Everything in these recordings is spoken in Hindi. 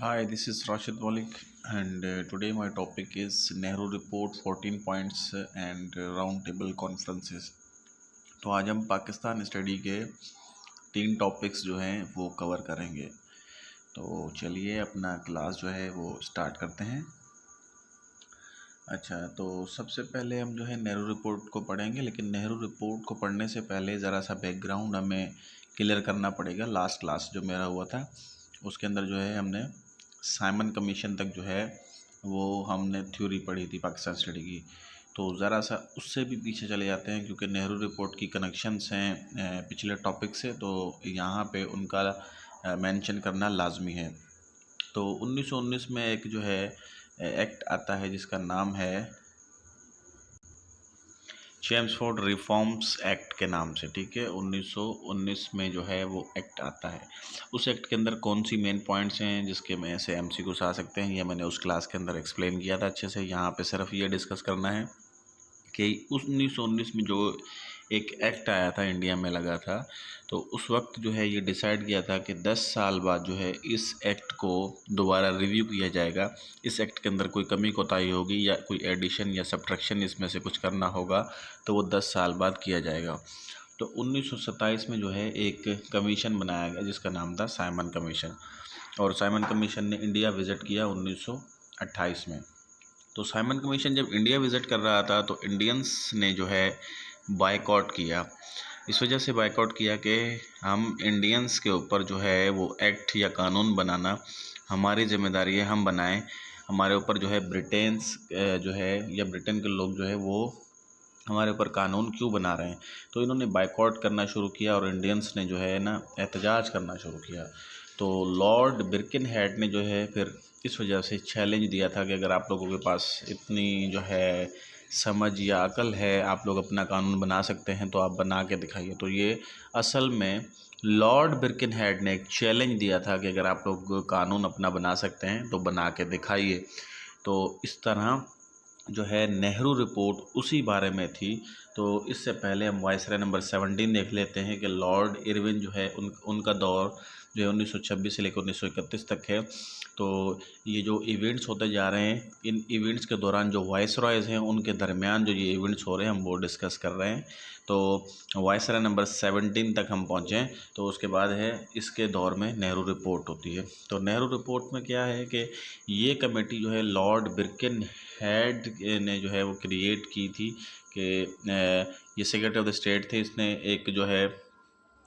Hi, this is Rashid Malik, and today my topic is Nehru Report 14 points and round table conferences. तो आज हम पाकिस्तान स्टडी के 3 टॉपिक्स जो हैं वो कवर करेंगे। तो चलिए अपना क्लास जो है वो स्टार्ट करते हैं। अच्छा, तो सबसे पहले हम जो है नेहरू रिपोर्ट को पढ़ेंगे, लेकिन नेहरू रिपोर्ट को पढ़ने से पहले ज़रा सा बैकग्राउंड हमें क्लियर करना पड़ेगा। लास्ट क्लास जो मेरा हुआ था उसके अंदर जो है हमने साइमन कमीशन तक जो है वो हमने थ्योरी पढ़ी थी पाकिस्तान स्टडी की। तो ज़रा सा उससे भी पीछे चले जाते हैं क्योंकि नेहरू रिपोर्ट की कनेक्शंस हैं पिछले टॉपिक से, तो यहाँ पे उनका मेंशन करना लाजमी है। तो 1919 में एक जो है एक्ट आता है जिसका नाम है चेम्सफोर्ड रिफॉर्म्स एक्ट के नाम से, ठीक है। 1919 में जो है वो एक्ट आता है। उस एक्ट के अंदर कौन सी मेन पॉइंट्स हैं जिसके में से एमसीक्यूज आ सकते हैं, ये मैंने उस क्लास के अंदर एक्सप्लेन किया था अच्छे से। यहाँ पे सिर्फ ये डिस्कस करना है कि 1919 में जो एक एक्ट आया था इंडिया में लगा था, तो उस वक्त जो है ये डिसाइड किया था कि 10 साल बाद जो है इस एक्ट को दोबारा रिव्यू किया जाएगा। इस एक्ट के अंदर कोई कमी कोताही होगी या कोई एडिशन या सब्ट्रैक्शन इसमें से कुछ करना होगा तो वो 10 साल बाद किया जाएगा। तो 1927 में जो है एक कमीशन बनाया गया जिसका नाम था साइमन कमीशन, और साइमन कमीशन ने इंडिया विज़िट किया 1928 में। तो साइमन कमीशन जब इंडिया विज़िट कर रहा था तो इंडियंस ने जो है बायकॉट किया। इस वजह से बायकॉट किया कि हम इंडियंस के ऊपर जो है वो एक्ट या कानून बनाना हमारी ज़िम्मेदारी है, हम बनाएं। हमारे ऊपर जो है ब्रिटेन्स जो है या ब्रिटेन के लोग जो है वो हमारे ऊपर कानून क्यों बना रहे हैं। तो इन्होंने बायकॉट करना शुरू किया और इंडियंस ने जो है ना एहतजाज करना शुरू किया। तो लॉर्ड बिर्किनहेड ने जो है फिर इस वजह से चैलेंज दिया था कि अगर आप लोगों के पास इतनी जो है समझ या अकल है, आप लोग अपना कानून बना सकते हैं तो आप बना के दिखाइए। तो ये असल में लॉर्ड बिर्किनहेड ने एक चैलेंज दिया था कि अगर आप लोग कानून अपना बना सकते हैं तो बना के दिखाइए। तो इस तरह जो है नेहरू रिपोर्ट उसी बारे में थी। तो इससे पहले हम वायसराय नंबर 17 देख लेते हैं कि लॉर्ड इरविन जो है उनका दौर जो है 1926 से लेकर 1931 तक है। तो ये जो इवेंट्स होते जा रहे हैं, इन इवेंट्स के दौरान जो वायसरॉयज़ हैं उनके दरमियान जो ये इवेंट्स हो रहे हैं हम वो डिस्कस कर रहे हैं। तो वायसराय नंबर 17 तक हम पहुँचे, तो उसके बाद है इसके दौर में नेहरू रिपोर्ट होती है। तो नेहरू रिपोर्ट में क्या है कि ये कमेटी जो है लॉर्ड बिर्किन हेड ने जो है वो क्रिएट की थी कि ये सेक्रेटरी ऑफ द स्टेट थे। इसने एक जो है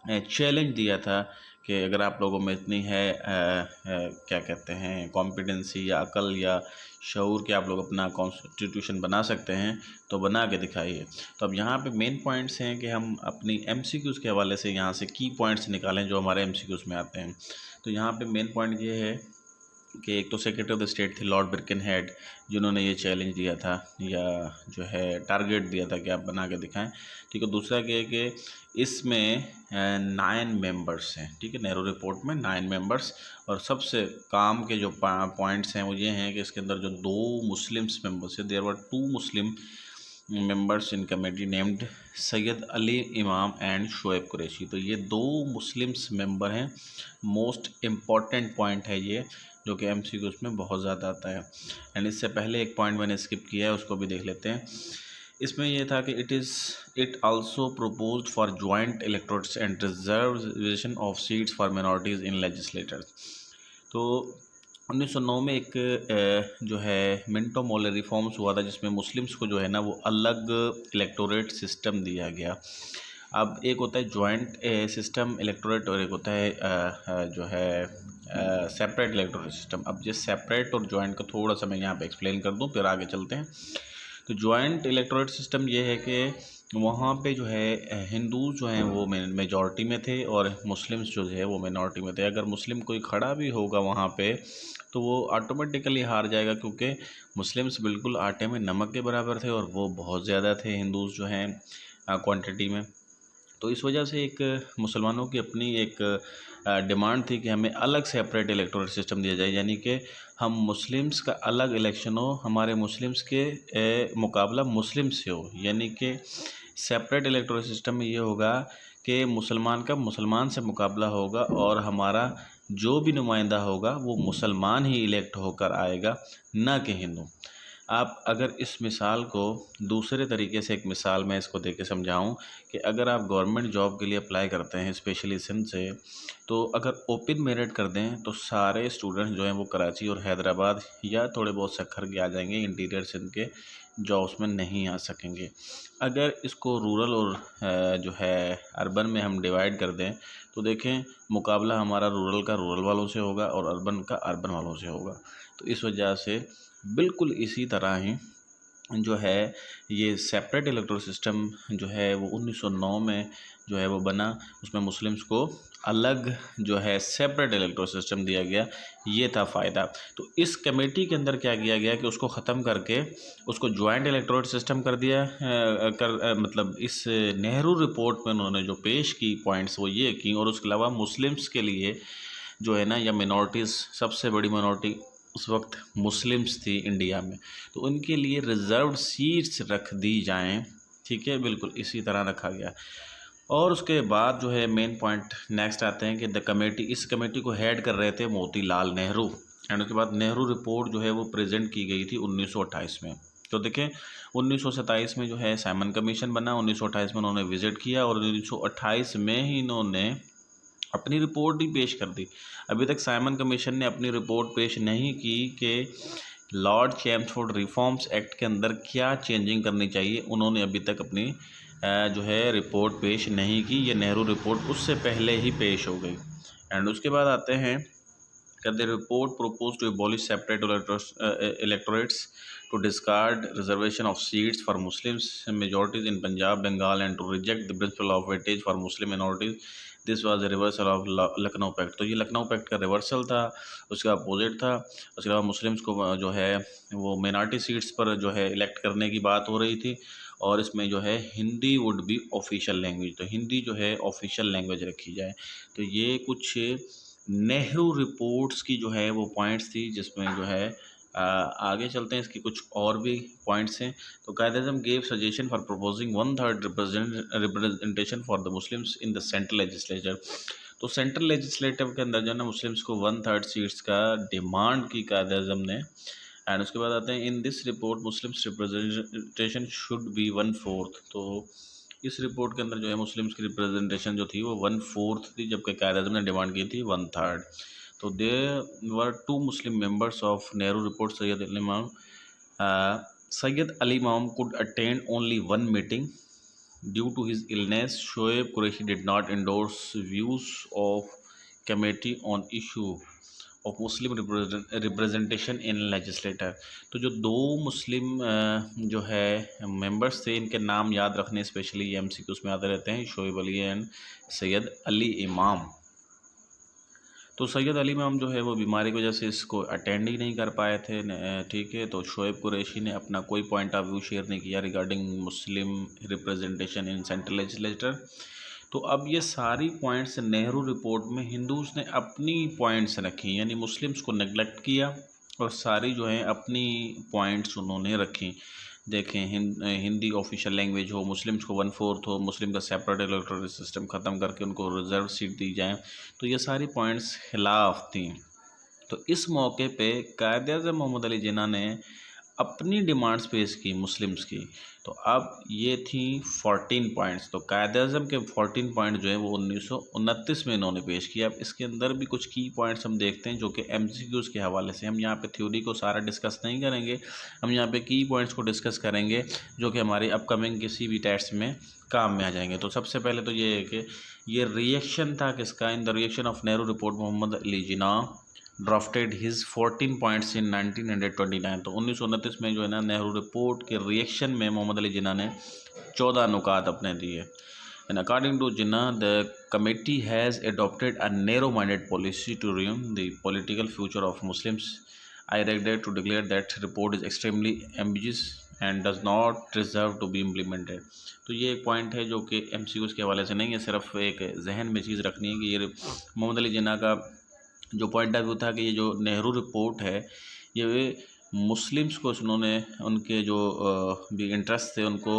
चैलेंज दिया था कि अगर आप लोगों में इतनी है क्या कहते हैं कॉम्पिटेंसी या अकल या शऊर कि आप लोग अपना कॉन्स्टिट्यूशन बना सकते हैं तो बना के दिखाइए। तो अब यहाँ पे मेन पॉइंट्स हैं कि हम अपनी एमसीक्यूज़ के हवाले से यहाँ से की पॉइंट्स निकालें जो हमारे एमसीक्यूज़ में आते हैं। तो यहाँ पे मेन पॉइंट ये है कि एक तो सेक्रेटरी ऑफ द स्टेट थे लॉर्ड बिर्किनहेड, जिन्होंने ये चैलेंज दिया था या जो है टारगेट दिया था कि आप बना के दिखाएं, ठीक है। दूसरा क्या है कि इसमें 9 मेंबर्स हैं, ठीक है। नेहरू रिपोर्ट में 9 मेंबर्स, और सबसे काम के जो पॉइंट्स हैं वो ये हैं कि इसके अंदर जो 2 मुस्लिम्स मेंबर्स हैं, there were 2 Muslim members in committee named Syed Ali Imam and Shoaib Qureshi. तो ये 2 मुस्लिम्स मेंबर हैं। मोस्ट इम्पॉर्टेंट पॉइंट है ये, जो कि एमसीक्यू में बहुत ज़्यादा आता है। एंड इससे पहले एक पॉइंट मैंने स्किप किया है, उसको भी देख लेते हैं। इसमें यह था कि it also proposed for joint electorates and reservation of seats for minorities in legislators. तो 1909 में एक जो है मिंटो मोले रिफॉर्म्स हुआ था जिसमें मुस्लिम्स को जो है ना वो अलग इलेक्टोरेट सिस्टम दिया गया। अब एक होता है जॉइंट सिस्टम इलेक्टोरेट और एक होता है जो है सेपरेट इलेक्टोरेट सिस्टम। अब ये सेपरेट और जॉइंट का थोड़ा सा मैं यहाँ पे एक्सप्लेन कर दूँ फिर आगे चलते हैं। तो जॉइंट इलेक्टोरेट सिस्टम ये है कि वहाँ पे जो है हिंदूज जो हैं वो मेजॉरिटी में थे और मुस्लिम्स जो है वो मिनॉरिटी में थे। अगर मुस्लिम कोई खड़ा भी होगा वहाँ पे तो वो ऑटोमेटिकली हार जाएगा, क्योंकि मुस्लिम्स बिल्कुल आटे में नमक के बराबर थे और वो बहुत ज़्यादा थे हिंदूज जो हैं क्वांटिटी में। तो इस वजह से एक मुसलमानों की अपनी एक डिमांड थी कि हमें अलग सेपरेट इलेक्टोरल सिस्टम दिया जाए, यानी कि हम मुस्लिम्स का अलग इलेक्शन हो, हमारे मुस्लिम्स के मुकाबला मुस्लिम से हो। यानी कि सेपरेट इलेक्टोरल सिस्टम में ये होगा कि मुसलमान का मुसलमान से मुकाबला होगा और हमारा जो भी नुमाइंदा होगा वो मुसलमान ही इलेक्ट होकर आएगा, ना कि हिंदू। आप अगर इस मिसाल को दूसरे तरीके से, एक मिसाल मैं इसको दे के समझाऊँ कि अगर आप गवर्नमेंट जॉब के लिए अप्लाई करते हैं स्पेशली सिंध से, तो अगर ओपन मेरिट कर दें तो सारे स्टूडेंट्स जो हैं वो कराची और हैदराबाद या थोड़े बहुत सखर के आ जाएंगे, इंटीरियर सिंध के जॉब्स में नहीं आ सकेंगे। अगर इसको रूरल और जो है अर्बन में हम डिवाइड कर दें तो देखें, मुकाबला हमारा रूरल का रूरल वालों से होगा और अर्बन का अर्बन वालों से होगा। तो इस वजह से बिल्कुल इसी तरह ही जो है ये सेपरेट इलेक्टोरल सिस्टम जो है वो 1909 में जो है वो बना। उसमें मुस्लिम्स को अलग जो है सेपरेट इलेक्टोरल सिस्टम दिया गया, ये था फ़ायदा। तो इस कमेटी के अंदर क्या किया गया कि उसको ख़त्म करके उसको जॉइंट इलेक्टोरल सिस्टम कर दिया। मतलब इस नेहरू रिपोर्ट में उन्होंने जो पेश की पॉइंट्स वो ये की, और उसके अलावा मुस्लिम्स के लिए जो है ना, या मिनॉरिटीज़, सबसे बड़ी मिनॉरिटी उस वक्त मुस्लिम्स थी इंडिया में, तो उनके लिए रिज़र्व्ड सीट्स रख दी जाएं। ठीक है, बिल्कुल इसी तरह रखा गया। और उसके बाद जो है मेन पॉइंट नेक्स्ट आते हैं कि द कमेटी, इस कमेटी को हेड कर रहे थे मोतीलाल नेहरू। एंड उसके बाद नेहरू रिपोर्ट जो है वो प्रेजेंट की गई थी 1928 में। तो देखें 1927 में जो है साइमन कमीशन बना, 1928 में उन्होंने विज़िट किया और 1928 में ही इन्होंने अपनी रिपोर्ट ही पेश कर दी। अभी तक साइमन कमीशन ने अपनी रिपोर्ट पेश नहीं की कि लॉर्ड चैम्सफोर्ड रिफॉर्म्स एक्ट के अंदर क्या चेंजिंग करनी चाहिए। उन्होंने अभी तक अपनी जो है रिपोर्ट पेश नहीं की। ये नेहरू रिपोर्ट उससे पहले ही पेश हो गई। एंड उसके बाद आते हैं that the report proposed to abolish separate electorates, to discard reservation of seats for Muslims majorities in Punjab, Bengal, and to reject the principle of weightage for Muslim minorities. This was a reversal of Lucknow pact. तो ये लखनऊ पैक्ट का रिवर्सल था, उसका अपोजिट था। उसके अलावा मुस्लिम्स को जो है वो मिनॉरिटी सीट्स पर जो है इलेक्ट करने की बात हो रही थी, और इसमें जो है Hindi would be official language, तो हिंदी जो है ऑफिशियल लैंग्वेज रखी जाए। तो ये कुछ नेहरू रिपोर्ट्स की जो है वो पॉइंट्स थी, जिसमें जो है आगे चलते हैं, इसकी कुछ और भी पॉइंट्स हैं। तो Quaid-e-Azam gave suggestion for proposing 1/3 representation for the Muslims in the central legislature. तो सेंट्रल लेजिस्लेटिव के अंदर जो है ना मुस्लिम्स को 1/3 सीट्स का डिमांड की कायद-ए-आज़म ने। एंड उसके बाद आते हैं, in this report Muslims representation should be 1/4। तो इस रिपोर्ट के अंदर जो है मुस्लिम्स की रिप्रेजेंटेशन जो थी वो 1/4 थी, जबकि कायद-ए-आज़म ने डिमांड की थी 1/3। तो there were 2 Muslim members of Nehru report, Syed Ali Imam could attend only one meeting due to his illness. Shoaib Qureshi did not endorse views of committee on issue of Muslim representation in legislator. तो जो दो मुस्लिम जो है मेंबर्स थे, इनके नाम याद रखने, स्पेशली MCQs में आते रहते हैं, शोएब अली एंड सैयद अली इमाम। तो सैयद अली इमाम जो है वो बीमारी की वजह से इसको अटेंड ही नहीं कर पाए थे। ठीक है, तो शोएब कुरैशी ने अपना कोई पॉइंट ऑफ व्यू शेयर नहीं किया regarding Muslim representation in central legislator. तो अब ये सारी पॉइंट्स नेहरू रिपोर्ट में हिंदूज़ ने अपनी पॉइंट्स रखी, यानी मुस्लिम्स को नेगलेक्ट किया और सारी जो है अपनी पॉइंट्स उन्होंने रखी। देखें, हिंदी ऑफिशियल लैंग्वेज हो, मुस्लिम्स को 1/4 हो, मुस्लिम का सेपरेट इलेक्टोरल सिस्टम ख़त्म करके उनको रिजर्व सीट दी जाए, तो ये सारी पॉइंट्स खिलाफ थी। तो इस मौके पे कायद-ए-आज़म मोहम्मद अली जिन्ना ने अपनी डिमांड्स पेश की मुस्लिम्स की। तो अब ये थी 14 पॉइंट्स। तो कायद-ए-आज़म के 14 पॉइंट जो है वो 1929 में इन्होंने पेश किया। अब इसके अंदर भी कुछ की पॉइंट्स हम देखते हैं जो कि MCQs के हवाले से। हम यहाँ पे थ्योरी को सारा डिस्कस नहीं करेंगे, हम यहाँ पे की पॉइंट्स को डिस्कस करेंगे जो कि हमारी अपकमिंग किसी भी टेस्ट में काम में आ जाएंगे। तो सबसे पहले तो ये है कि ये रिएक्शन था किसका, in the reaction of Nehru report Mohammad Ali Jinnah drafted his 14 points in 1929। तो 1929 में जो है ना नेहरू रिपोर्ट के रिएक्शन में मोहम्मद अली जिन्ना ने 14 नुकात अपने दिए। And according to Jinnah, the committee has adopted a narrow minded policy to ruin the political future of Muslims. I regret to declare that report is extremely ambiguous and does not deserve to be implemented. तो ये एक पॉइंट है जो कि MCQs के हवाले से नहीं है, सिर्फ एक जहन में चीज़ रखनी है कि ये मोहम्मद अली जिन्ना का जो पॉइंट ऑफ व्यू था कि ये जो नेहरू रिपोर्ट है ये मुस्लिम्स को उन्होंने उनके जो भी इंटरेस्ट थे उनको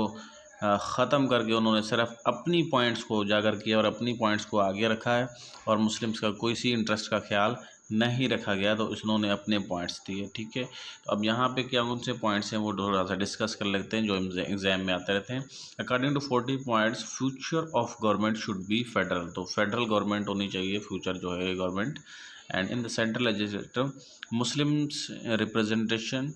ख़त्म करके उन्होंने सिर्फ अपनी पॉइंट्स को उजागर किया और अपनी पॉइंट्स को आगे रखा है और मुस्लिम्स का कोई सी इंटरेस्ट का ख्याल नहीं रखा गया, तो इन्होंने अपने पॉइंट्स दिए। ठीक है, तो अब यहाँ पे क्या कौन से पॉइंट्स हैं वो थोड़ा सा डिस्कस कर लेते हैं जो एग्जाम में आते रहते हैं। According to 40 points, future of government should be federal, तो फेडरल गवर्नमेंट होनी चाहिए फ्यूचर जो है government. And in the central legislative Muslims representation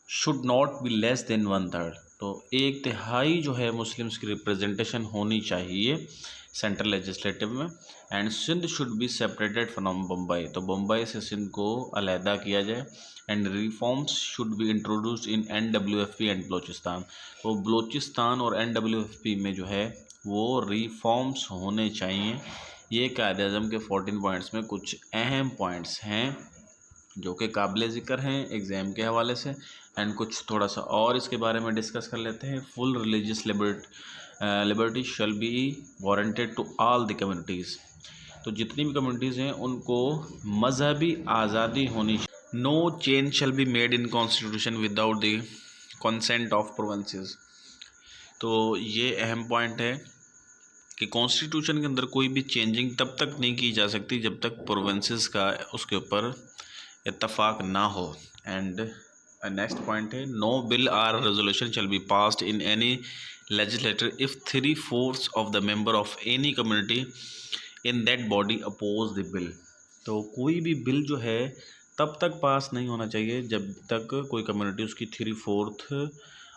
should not be less than 1/3, तो 1/3 जो है मुस्लिम्स की रिप्रेजेंटेशन होनी चाहिए सेंट्रल लेजिस्लेटिव में। And Sindh should be separated from Bombay, तो बम्बई से सिंध को अलहदा किया जाए। And reforms should be introduced in NWFP and Balochistan, तो बलोचिस्तान और NWFP में जो है वो रिफॉर्म्स होने चाहिए। ये कायदे आज़म के 14 पॉइंट्स में कुछ अहम पॉइंट्स हैं जो कि काबिल ज़िक्र हैं एग्ज़ाम के हवाले से। एंड कुछ थोड़ा सा और इसके बारे में डिस्कस कर लेते हैं। Full religious liberty shall be warranted to all the communities, तो जितनी भी कम्युनिटीज़ हैं उनको मजहबी आज़ादी होनी चाहिए। No change shall be made in constitution without the consent of provinces, तो ये अहम पॉइंट है कि कॉन्स्टिट्यूशन के अंदर कोई भी चेंजिंग तब तक नहीं की जा सकती जब तक प्रोविंसेस का उसके ऊपर इत्तफाक ना हो। एंड नेक्स्ट पॉइंट है, no bill or resolution shall be passed in any legislator if 3/4 of the member of any community in that body oppose the bill, तो कोई भी बिल जो है तब तक पास नहीं होना चाहिए जब तक कोई कम्युनिटी उसकी 3/4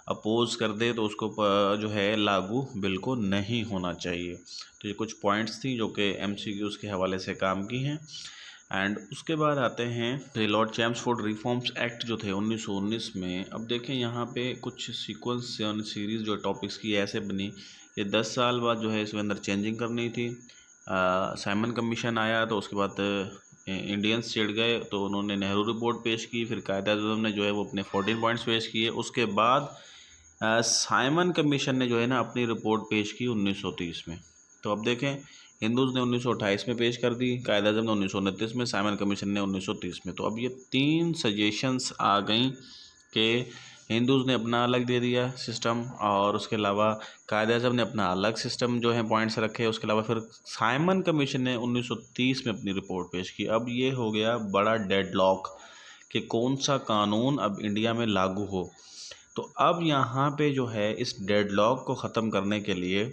अपोज कर दे, तो उसको जो है लागू बिल को नहीं होना चाहिए। तो ये कुछ पॉइंट्स थी जो कि MCQs के हवाले से काम की हैं। एंड उसके बाद आते हैं लॉर्ड चैम्सफोर्ड रिफॉर्म्स एक्ट जो थे 1919 में। अब देखें यहाँ पे कुछ सीक्वेंस सीरीज़ जो टॉपिक्स की ऐसे बनी कि 10 साल बाद जो है इसके अंदर चेंजिंग करनी थी। साइमन कमीशन आया तो उसके बाद इंडियंस चिढ़ गए तो उन्होंने नेहरू रिपोर्ट पेश की, फिर कायद-ए-आज़म ने जो है वो अपने 14 पॉइंट्स पेश किए। उसके बाद साइमन कमीशन ने जो है ना अपनी रिपोर्ट पेश की 1930 में। तो अब देखें हिंदूज़ ने 1928 में पेश कर दी, कायद-ए-आज़म ने 1929 में, साइमन कमीशन ने 1930 में। तो अब ये 3 सजेशंस आ गई कि हिंदूज़ ने अपना अलग दे दिया सिस्टम और उसके अलावा कायद-ए-आज़म ने अपना अलग सिस्टम जो है पॉइंट्स रखे। उसके अलावा फिर साइमन कमीशन ने 1930 में अपनी रिपोर्ट पेश की। अब ये हो गया बड़ा डेडलॉक कि कौन सा कानून अब इंडिया में लागू हो। तो अब यहाँ पे जो है इस डेडलॉक को ख़त्म करने के लिए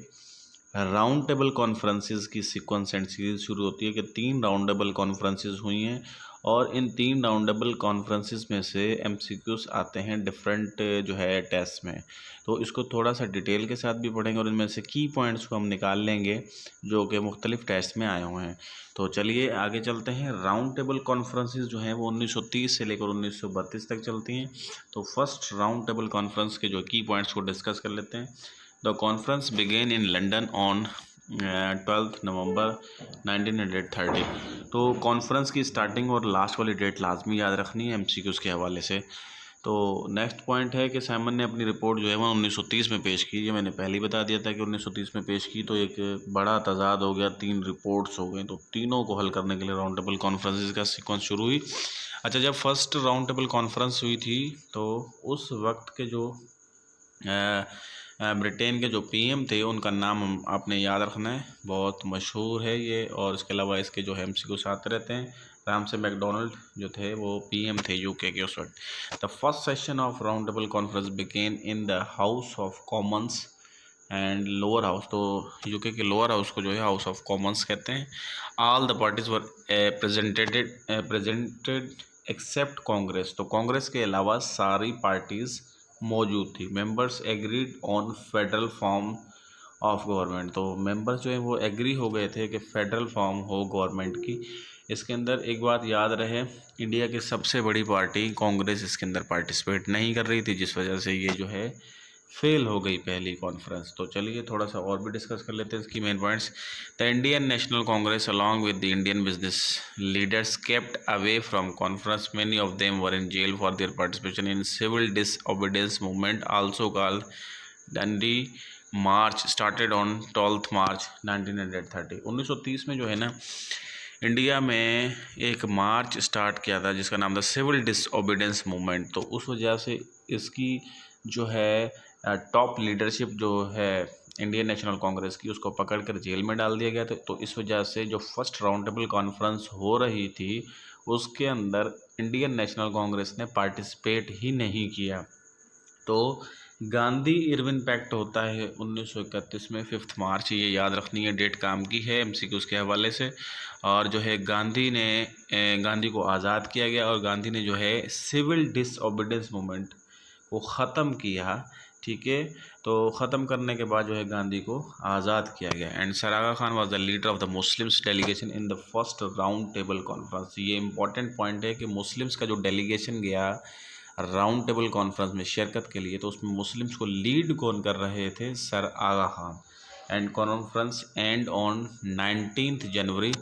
राउंड टेबल कॉन्फ्रेंसेस की सीक्वेंस एंड सीरीज शुरू होती है कि 3 राउंड टेबल कॉन्फ्रेंसेस हुई हैं और इन 3 राउंड टेबल कॉन्फ्रेंसेस में से MCQs आते हैं डिफरेंट जो है टेस्ट में। तो इसको थोड़ा सा डिटेल के साथ भी पढ़ेंगे और इनमें से की पॉइंट्स को हम निकाल लेंगे जो कि मुख्तलिफ टेस्ट में आए हुए हैं। तो चलिए आगे चलते हैं। राउंड टेबल कॉन्फ्रेंसेस जो हैं वो 1930 से लेकर 1932 तक चलती हैं। तो फर्स्ट राउंड टेबल कॉन्फ्रेंस के जो की पॉइंट्स को डिस्कस कर लेते हैं। The conference began in London on 12 November 1930, तो कॉन्फ्रेंस की स्टार्टिंग और लास्ट वाली डेट लाजमी याद रखनी है MCQs के हवाले से। तो नेक्स्ट पॉइंट है कि साइमन ने अपनी रिपोर्ट जो है वो 1930 में पेश की। ये मैंने पहले ही बता दिया था कि 1930 में पेश की, तो एक बड़ा तजाद हो गया, 3 रिपोर्ट्स हो गई, तो तीनों को हल करने के लिए राउंड टेबल कॉन्फ्रेंसेस का सीक्वेंस शुरू हुई। अच्छा, जब फर्स्ट राउंड टेबल कॉन्फ्रेंस हुई थी तो उस वक्त के जो ब्रिटेन के जो PM थे उनका नाम आपने याद रखना है, बहुत मशहूर है ये। और इसके अलावा इसके जो MCQs आते रहते हैं। रामसे मैकडोनल्ड जो थे वो PM थे UK के उस वक्त। The first session of round table conference began in the House of Commons and lower house, तो UK के लोअर हाउस को जो है हाउस ऑफ कॉमन्स कहते हैं। All the parties were presented except Congress, तो कांग्रेस के अलावा सारी पार्टीज़ मौजूद थी। Members agreed on federal form of government, तो मेंबर्स जो है वो एग्री हो गए थे कि फेडरल फॉर्म हो गवर्नमेंट की। इसके अंदर एक बात याद रहे, इंडिया की सबसे बड़ी पार्टी कांग्रेस इसके अंदर पार्टिसिपेट नहीं कर रही थी, जिस वजह से ये जो है फेल हो गई पहली कॉन्फ्रेंस। तो चलिए थोड़ा सा और भी डिस्कस कर लेते हैं इसकी main points. The Indian National Congress along with the Indian business leaders kept away from conference, many of them were in jail for their participation in civil disobedience movement also called Dandi march started on 12 मार्च 1930। 1930 में जो है ना इंडिया में एक मार्च स्टार्ट किया था जिसका नाम था सिविल डिसओबीडियंस मूवमेंट। तो उस वजह से इसकी जो है टॉप लीडरशिप जो है इंडियन नेशनल कांग्रेस की, उसको पकड़कर जेल में डाल दिया गया था। तो इस वजह से जो फर्स्ट राउंड टेबल कॉन्फ्रेंस हो रही थी उसके अंदर इंडियन नेशनल कांग्रेस ने पार्टिसिपेट ही नहीं किया। तो गांधी इरविन पैक्ट होता है 1931 में 5 मार्च, ये याद रखनी है, डेट काम की है एमसीक्यूज के हवाले से। और जो है गांधी को आज़ाद किया गया और गांधी ने जो है सिविल डिसओबीडियंस मूवमेंट को ख़त्म किया। ठीक है, तो ख़त्म करने के बाद जो है गांधी को आज़ाद किया गया। And sir Aga Khan was the leader of the Muslims delegation in the first round table conference. ये इंपॉर्टेंट पॉइंट है कि मुस्लिम्स का जो डेलीगेशन गया राउंड टेबल कॉन्फ्रेंस में शिरकत के लिए, तो उसमें मुस्लिम्स को लीड कौन कर रहे थे? Sir Aga Khan. And conference end on 19 January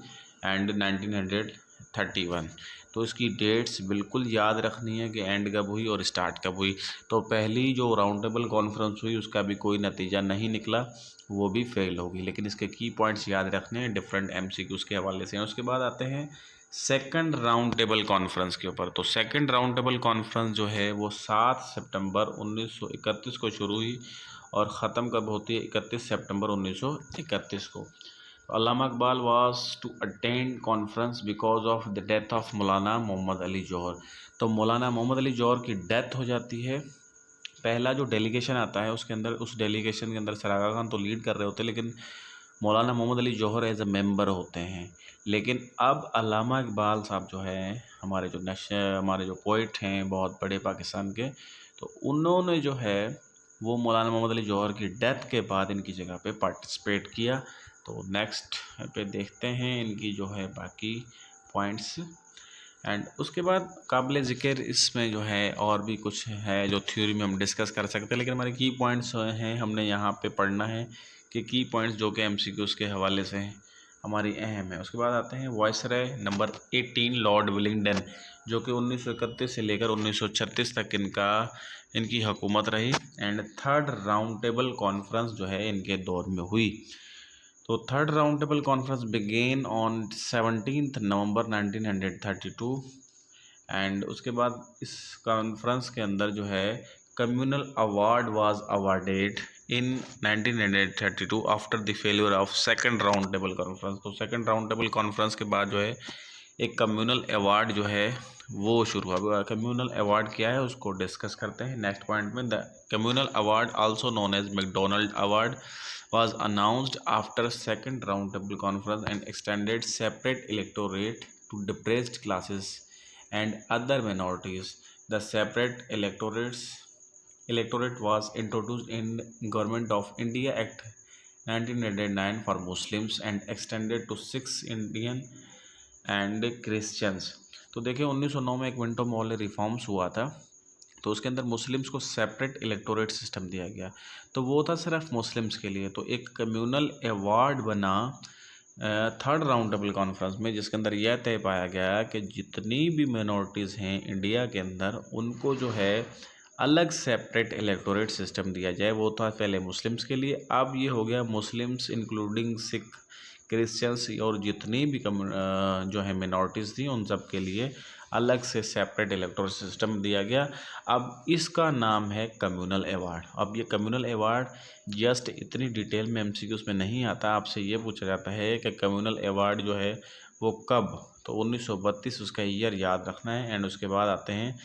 and 1931। तो इसकी डेट्स बिल्कुल याद रखनी है कि एंड कब हुई और स्टार्ट कब हुई। तो पहली जो राउंड टेबल कॉन्फ्रेंस हुई उसका भी कोई नतीजा नहीं निकला, वो भी फेल होगी, लेकिन इसके की पॉइंट्स याद रखने हैं डिफरेंट एमसीक्यूज के हवाले से। उसके बाद आते हैं सेकंड राउंड टेबल कॉन्फ्रेंस के ऊपर। तो सेकंड राउंड टेबल कॉन्फ्रेंस जो है वो 7 सितंबर 1931 को शुरू हुई और ख़त्म कब होती है? 31 सितंबर 1931 को। Allama Iqbal was to attend conference because of the death of Maulana Mohammad Ali जौहर। तो मौलाना मोहम्मद अली जौहर की डेथ हो जाती है। पहला जो डेलीगेशन आता है उसके अंदर, उस डेलीगेशन के अंदर सर आगा खान तो लीड कर रहे होते हैं, लेकिन मौलाना मोहम्मद अली जौहर एज अ मेंबर होते हैं। लेकिन अब अल्लामा इकबाल साहब जो है हमारे जो पोइट हैं बहुत बड़े पाकिस्तान के, तो उन्होंने जो है वो मौलाना मोहम्मद अली जौहर की डेथ के बाद इनकी जगह पे पार्टिसिपेट किया। तो नेक्स्ट पे देखते हैं इनकी जो है बाकी पॉइंट्स। एंड उसके बाद काबिल ज़िक्र इसमें जो है और भी कुछ है जो थ्योरी में हम डिस्कस कर सकते हैं, लेकिन हमारे की पॉइंट्स हैं हमने यहाँ पे पढ़ना है कि की पॉइंट्स जो कि एमसीक्यूज़ के हवाले से हैं हमारी अहम है। उसके बाद आते हैं वायसराय नंबर 18 लॉर्ड विलिंगडन, जो कि 1931 से लेकर 1936 तक इनकी हुकूमत रही। And third round table conference जो है इनके दौर में हुई। तो third round table conference began on 17 November 1932। And उसके बाद इस कॉन्फ्रेंस के अंदर जो है communal award was awarded in 1932 after the failure of second round table conference. तो सेकंड राउंड टेबल कॉन्फ्रेंस के बाद जो है एक कम्युनल अवार्ड जो है वो शुरू हुआ। कम्युनल अवार्ड क्या है उसको डिस्कस करते हैं नेक्स्ट पॉइंट में। The communal award also known as MacDonald award was announced after second roundtable conference and extended separate electorate to depressed classes and other minorities. The separate electorate was introduced in Government of India Act 1999 for Muslims and extended to 6 Indian and Christians। तो देखिए 1909 में एक विंटो मॉल रिफॉर्म्स हुआ था, तो उसके अंदर मुस्लिम्स को सेपरेट इलेक्टोरेट सिस्टम दिया गया। तो वो था सिर्फ मुस्लिम्स के लिए। तो एक कम्युनल अवार्ड बना थर्ड राउंड टेबल कॉन्फ्रेंस में, जिसके अंदर यह तय पाया गया कि जितनी भी मिनॉरिटीज़ हैं इंडिया के अंदर उनको जो है अलग सेपरेट इलेक्टोरेट सिस्टम दिया जाए। वो था पहले मुस्लिम्स के लिए, अब ये हो गया मुस्लिम्स इंक्लूडिंग सिख, क्रिश्चियंस और जितनी भी जो है मिनॉरिटीज़ थी उन सब के लिए अलग से सेपरेट इलेक्टोरल सिस्टम दिया गया। अब इसका नाम है कम्युनल अवार्ड। अब ये कम्युनल अवार्ड जस्ट इतनी डिटेल में एमसीक्यूज़ में नहीं आता, आपसे ये पूछा जाता है कि कम्युनल अवार्ड जो है वो कब, तो 1932 उसका ईयर याद रखना है। एंड उसके बाद आते हैं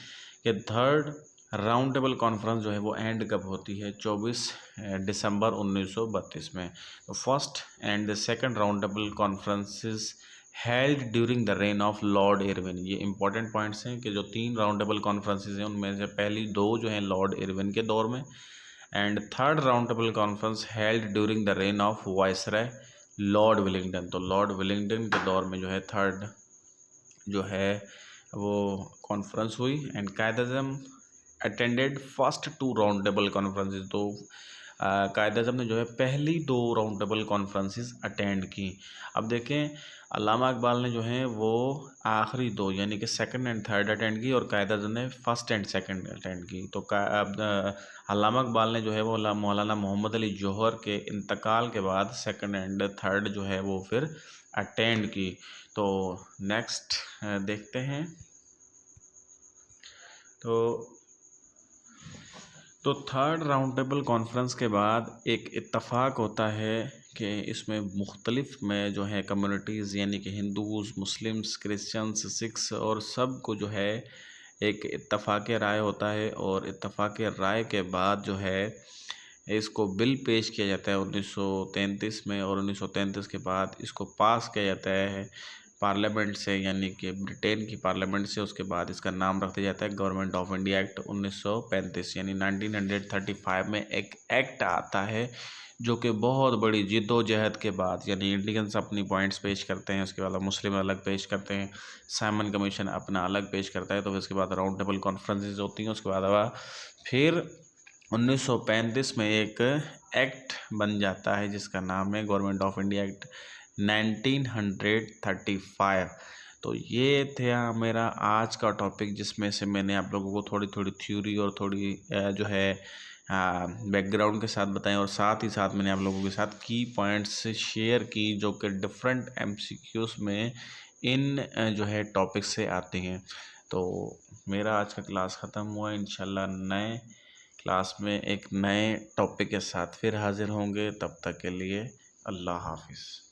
कि थर्ड राउंड टेबल कॉन्फ्रेंस जो है वो एंड कब होती है? 24 दिसंबर 1932 में। तो first and the second round table conferences held during the rain of Lord Irwin. ये इंपॉर्टेंट पॉइंट्स हैं कि जो 3 राउंड टेबल कॉन्फ्रेंसेस हैं उनमें से पहली 2 जो हैं लॉर्ड इरविन के दौर में। And third round table conference held during the rain of viceroy Lord Willingdon. तो लॉर्ड विलिंगडन के दौर में जो है थर्ड जो है वो कॉन्फ्रेंस हुई। And Quaid-e-Azam attended first 2 round table conferences. तो कायद-ए-आज़म ने जो है पहली 2 राउंड टेबल कॉन्फ्रेंसेस अटेंड की। अब देखें अल्लामा इकबाल ने जो है वो आखिरी 2 यानी कि सेकंड एंड थर्ड अटेंड की और कायद-ए-आज़म ने फर्स्ट एंड सेकंड अटेंड की। तो अल्लामा इकबाल ने जो है वो मौलाना मोहम्मद अली जौहर के इंतकाल के बाद सेकंड एंड थर्ड जो है वो फिर अटेंड की। तो नेक्स्ट देखते हैं। तो तो थर्ड राउंड टेबल कॉन्फ्रेंस के बाद एक इत्तफ़ाक होता है कि इसमें मुख्तलिफ में जो है कम्युनिटीज़ यानी कि हिंदूज़, मुस्लिम्स, क्रिश्चियंस, सिख्स और सब को जो है एक इत्तफ़ाक़ राय होता है, और इत्तफ़ाक़ राय के बाद जो है इसको बिल पेश किया जाता है 1933 में, और 1933 के बाद इसको पास किया जाता है पार्लियामेंट से, यानी कि ब्रिटेन की पार्लियामेंट से। उसके बाद इसका नाम रख दिया जाता है गवर्नमेंट ऑफ इंडिया एक्ट 1935, यानी 1935 में एक एक्ट आता है जो कि बहुत बड़ी जिद्दोजहद के बाद, यानी इंडियंस अपनी पॉइंट्स पेश करते हैं, उसके बाद मुस्लिम अलग पेश करते हैं, साइमन कमीशन अपना अलग पेश करता है, तो फिर उसके बाद राउंड टेबल कॉन्फ्रेंसेस होती हैं। उसके बाद फिर 1935 में एक एक्ट बन जाता है जिसका नाम है गवर्नमेंट ऑफ इंडिया एक्ट 1935। तो ये था मेरा आज का टॉपिक, जिसमें से मैंने आप लोगों को थोड़ी थोड़ी थ्योरी और थोड़ी जो है बैकग्राउंड के साथ बताएं, और साथ ही साथ मैंने आप लोगों के साथ की पॉइंट्स शेयर की जो कि डिफरेंट एमसीक्यूज में इन जो है टॉपिक से आते हैं। तो मेरा आज का क्लास ख़त्म हुआ। इंशाल्लाह नए क्लास में एक नए टॉपिक के साथ फिर हाज़िर होंगे। तब तक के लिए अल्लाह हाफिज़।